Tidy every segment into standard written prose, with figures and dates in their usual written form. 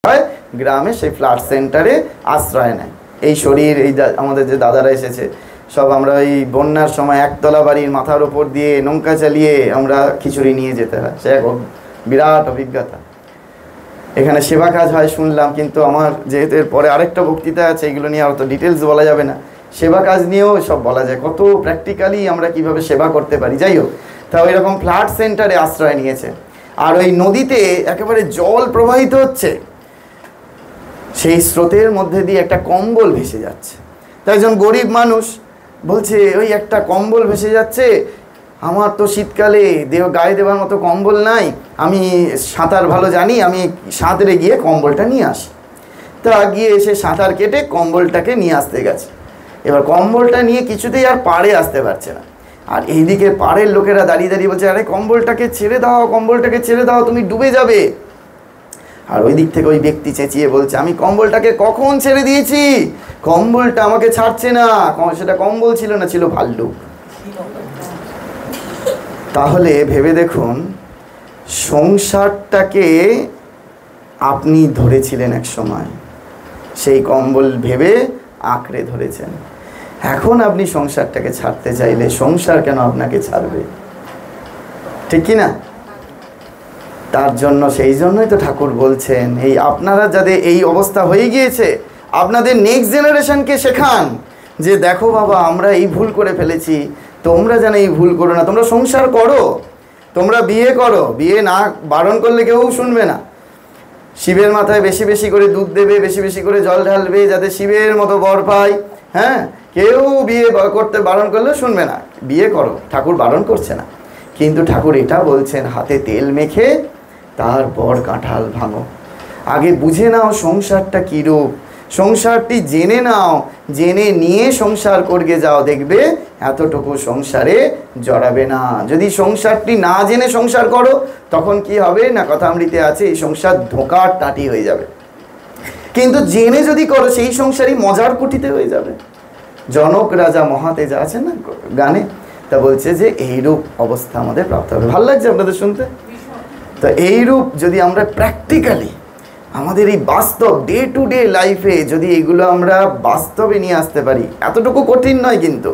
হয় গ্রামে সেই ফ্ল্যাট সেন্টারে আশ্রয় নেয়। এই শরীর, এই আমাদের যে দাদারা এসেছে সব, আমরা এই বন্যার সময় একতলা বাড়ির মাথার ওপর দিয়ে নৌকা চালিয়ে আমরা খিচুড়ি নিয়ে যেতে হয়, সে এক বিরাট অভিজ্ঞতা। এখানে সেবা কাজ হয় শুনলাম, কিন্তু আমার যেহেতু এর পরে আরেকটা বক্তৃতা আছে, এগুলো নিয়ে অত ডিটেলস বলা যাবে না। সেবা কাজ নিয়েও সব বলা যায়, কত প্র্যাকটিক্যালি আমরা কিভাবে সেবা করতে পারি। যাই হোক, তা ওই রকম ফ্ল্যাট সেন্টারে আশ্রয় নিয়েছে। আর ওই নদীতে একেবারে জল প্রবাহিত হচ্ছে, সেই স্রোতের মধ্যে দিয়ে একটা কম্বল ভেসে যাচ্ছে। তাই একজন গরিব মানুষ বলছে, ওই একটা কম্বল ভেসে যাচ্ছে, আমার তো শীতকালে গায়ে দেওয়ার মতো কম্বল নাই, আমি সাঁতার ভালো জানি, আমি সাঁতরে গিয়ে কম্বলটা নিয়ে আসি। তা গিয়ে এসে সাঁতার কেটে কম্বলটাকে নিয়ে আসতে গেছে। এবার কম্বলটা নিয়ে কিছুতেই আর পাড়ে আসতে পারছে না। আর এইদিকে পাড়ের লোকেরা দাঁড়িয়ে দাঁড়িয়ে বলছে, আরে কম্বলটাকে ছেড়ে দাও, কম্বলটাকে ছেড়ে দাও, তুমি ডুবে যাবে। আর ওই দিক থেকে ওই ব্যক্তি চেঁচিয়ে বলছে, আমি কম্বলটাকে কখন ছেড়ে দিয়েছি, কম্বলটা আমাকে ছাড়ছে না। সেটা কম্বল ছিল না, ছিল ভাল্লুক। তাহলে ভেবে দেখুন, সংসারটাকে আপনি ধরেছিলেন এক সময়, সেই কম্বল ভেবে আঁকড়ে ধরেছেন। এখন আপনি সংসারটাকে ছাড়তে চাইলে সংসার কেন আপনাকে ছাড়বে? ঠিক কি না? তার জন্য, সেই জন্যই তো ঠাকুর বলছেন, এই আপনারা যাদের এই অবস্থা হয়ে গিয়েছে, আপনাদের নেক্সট জেনারেশনকে শেখান যে দেখো বাবা, আমরা এই ভুল করে ফেলেছি, তোমরা যেন এই ভুল করো না। তোমরা সংসার করো, তোমরা বিয়ে করো, বিয়ে না বারণ করলে কেউ শুনবে না। শিবের মাথায় বেশি বেশি করে দুধ দেবে, বেশি বেশি করে জল ঢালবে, যাতে শিবের মতো বর পায়। হ্যাঁ, কেউ বিয়ে করতে বারণ করলে শুনবে না। বিয়ে করো, ঠাকুর বারণ করছে না, কিন্তু ঠাকুর এটা বলছেন, হাতে তেল মেখে তারপর কাঁঠাল ভাঙো। আগে বুঝে নাও সংসারটা কীরূপ, সংসারটি জেনে নাও, জেনে নিয়ে সংসার করতে যাও, দেখবে এতটুকু সংসারে জড়াবে না। যদি সংসারটি না জেনে সংসার করো, তখন কি হবে না, কথামৃতে আছে, এই সংসার ধোঁকার টাটি হয়ে যাবে। কিন্তু জেনে যদি করো, সেই সংসারই মজার কুটিতে হয়ে যাবে। জনক রাজা মহাতেজা আছে না গানে, তা বলছে যে এইরূপ অবস্থা আমাদের প্রাপ্ত হবে। ভালো লাগছে আপনাদের শুনতে? তো এইরূপ যদি আমরা প্র্যাকটিক্যালি আমাদের এই বাস্তব ডে টু ডে লাইফে যদি এগুলো আমরা বাস্তবে নিয়ে আসতে পারি, এতটুকু কঠিন নয়, কিন্তু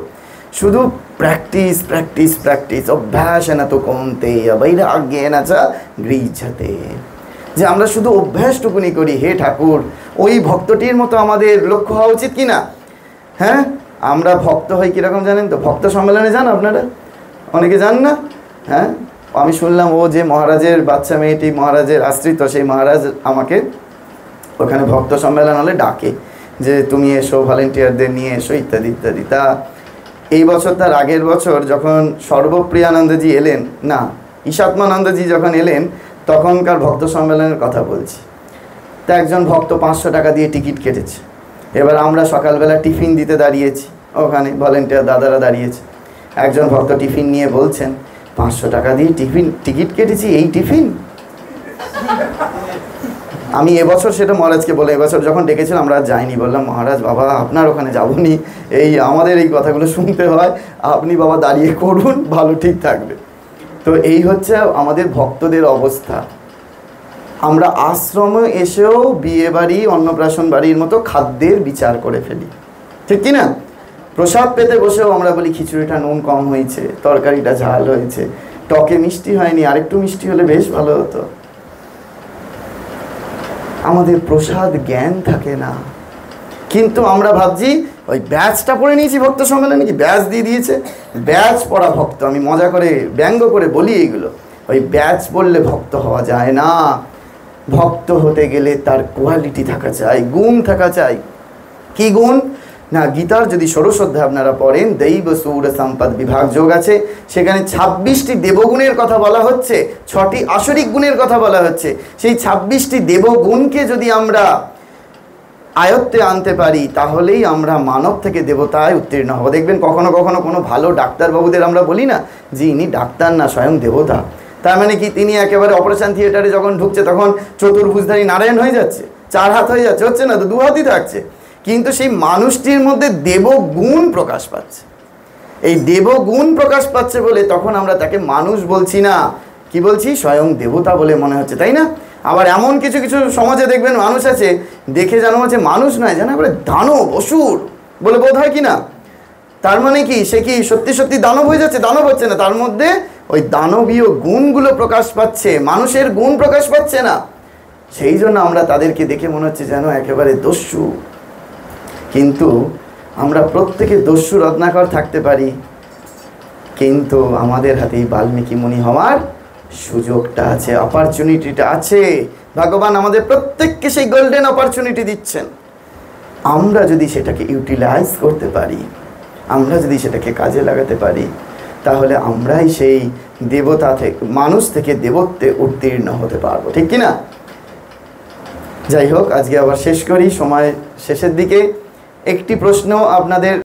শুধু প্র্যাকটিস প্র্যাকটিস প্র্যাকটিস, অভ্যাস না তো কমতে বৈরাগ্যে না চা গৃহ্যতে। যে আমরা শুধু অভ্যাসটুকুনি করি, হে ঠাকুর, ওই ভক্তটির মতো আমাদের লক্ষ্য হওয়া উচিত কি না? হ্যাঁ, আমরা ভক্ত হই কীরকম জানেন তো? ভক্ত সম্মেলনে যান আপনারা? অনেকে যান না? হ্যাঁ, আমি শুনলাম ও যে মহারাজের বাচ্চা মেয়েটি মহারাজের আশ্রিত, সেই মহারাজ আমাকে ওখানে ভক্ত সম্মেলন হলে ডাকে যে তুমি এসো, ভলেন্টিয়ারদের নিয়ে এসো, ইত্যাদি ইত্যাদি। তা এই বছর, তার আগের বছর যখন সর্বপ্রিয়ানন্দজি এলেন, না ঈশাত্মানন্দজি যখন এলেন, তখনকার ভক্ত সম্মেলনের কথা বলছি। তা একজন ভক্ত 500 টাকা দিয়ে টিকিট কেটেছে। এবার আমরা সকালবেলা টিফিন দিতে দাঁড়িয়েছি, ওখানে ভলেন্টিয়ার দাদারা দাঁড়িয়েছে। একজন ভক্ত টিফিন নিয়ে বলছেন, 500 টাকা দিয়ে টিকিট কেটেছি, এই টিফিন? আমি এবছর সেটা মহারাজকে বলে, এবছর যখন ডেকেছিলাম আমরা যাইনি, বললাম মহারাজ বাবা আপনার ওখানে যাবনি, এই আমাদের এই কথাগুলো শুনতে হয়, আপনি বাবা দাঁড়িয়ে করুন, ভালো ঠিক থাকবে। তো এই হচ্ছে আমাদের ভক্তদের অবস্থা। আমরা আশ্রমে এসেও বিয়ে বাড়ি, অন্নপ্রাশন বাড়ির মতো খাদ্যের বিচার করে ফেলি, ঠিক কি না? প্রসাদ পেতে বসেও আমরা বলি খিচুড়িটা নুন কম হয়েছে, তরকারিটা ঝাল হয়েছে, টকে মিষ্টি হয়নি, আরেকটু মিষ্টি হলে বেশ ভালো হতো। আমাদের প্রসাদ জ্ঞান থাকে না, কিন্তু আমরা ভাবছি ওই ব্যাচটা পড়ে নিয়েছি ভক্ত সম্মেলনে, কি ব্যাচ দিয়ে দিয়েছে, ব্যাচ পড়া ভক্ত। আমি মজা করে ব্যঙ্গ করে বলি এইগুলো, ওই ব্যাচ পড়লে ভক্ত হওয়া যায় না। ভক্ত হতে গেলে তার কোয়ালিটি থাকা চাই, গুণ থাকা চাই। কি গুণ না, গীতার যদি ষোড়শ অধ্যায় আপনারা পড়েন, দৈব সূর সম্পদ বিভাগ যোগ আছে, সেখানে 26টি দেবগুণের কথা বলা হচ্ছে, 6টি আসরিক গুণের কথা বলা হচ্ছে। সেই 26টি দেবগুণকে যদি আমরা আয়ত্তে আনতে পারি, তাহলেই আমরা মানব থেকে দেবতায় উত্তীর্ণ হব। দেখবেন কখনো কখনো কোনো ভালো ডাক্তারবাবুদের আমরা বলি না যে ইনি ডাক্তার না, স্বয়ং দেবতা। তার মানে কি, তিনি একেবারে অপারেশন থিয়েটারে যখন ঢুকছে তখন চতুর্ভুজধারী নারায়ণ হয়ে যাচ্ছে, 4 হাত হয়ে যাচ্ছে, হচ্ছে না তো, 2 হাতই থাকছে, কিন্তু সেই মানুষটির মধ্যে দেবগুণ প্রকাশ পাচ্ছে। এই দেবগুণ প্রকাশ পাচ্ছে বলে তখন আমরা তাকে মানুষ বলছি না, কি বলছি, স্বয়ং দেবতা বলে মনে হচ্ছে, তাই না? আবার এমন কিছু কিছু সমাজে দেখবেন মানুষ আছে, দেখে যেন হচ্ছে মানুষ নয়, যেন এবারে দানব অসুর বলে বোধ হয় কি না? তার মানে কি, সে কি সত্যি সত্যি দানব হয়ে যাচ্ছে? দানব হচ্ছে না, তার মধ্যে ওই দানবীয় গুণগুলো প্রকাশ পাচ্ছে, মানুষের গুণ প্রকাশ পাচ্ছে না। সেই জন্য আমরা তাদেরকে দেখে মনে হচ্ছে যেন একেবারে দস্যু। কিন্তু আমরা প্রত্যেকে দস্যু রত্নাকর থাকতে পারি, কিন্তু আমাদের হাতেই বাল্মীকি মুনি হওয়ার সুযোগটা আছে, অপরচুনিটিটা আছে। ভগবান আমাদের প্রত্যেককে সেই গোল্ডেন অপরচুনিটি দিচ্ছেন। আমরা যদি সেটাকে ইউটিলাইজ করতে পারি, আমরা যদি সেটাকে কাজে লাগাতে পারি, তাহলে আমরাই সেই দেবতা থেকে, মানুষ থেকে দেবত্বে উত্তীর্ণ হতে পারবো, ঠিক কি না? যাই হোক, আজকে আবার শেষ করি, সময় শেষের দিকে। একটি প্রশ্ন আপনাদের